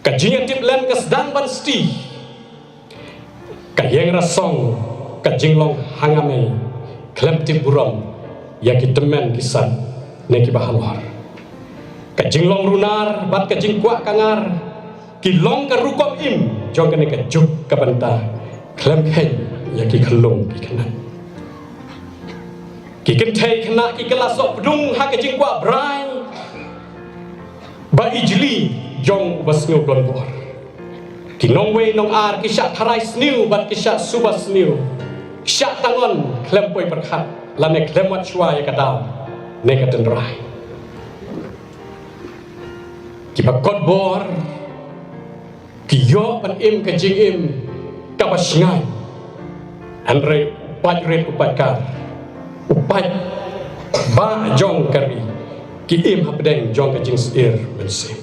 Kajing tip len kesdang ban sti kayeng rasong kajing long hangame klem tip buram ya kitemen kisan neki bahalor kajing long runar bat kajing kuak kangar kilong karukom im jong kene kajuk kabanta klem hen ya ki kelung ki kanan ki kentei kena ki kelasok pedung ha kajing kuak brai ba ijli jong basngu blon bor kinong we nong ar kisah tharai sniu bat kisah subas sniu kisah tangon klempoi perhat lane klemat shwa ya kadal ne katen rai ki bakot bor ki yo pan im kajing im kabasngai andre upat red upat kar upat ba jong kari ki im hapdeng jong kajing sir mense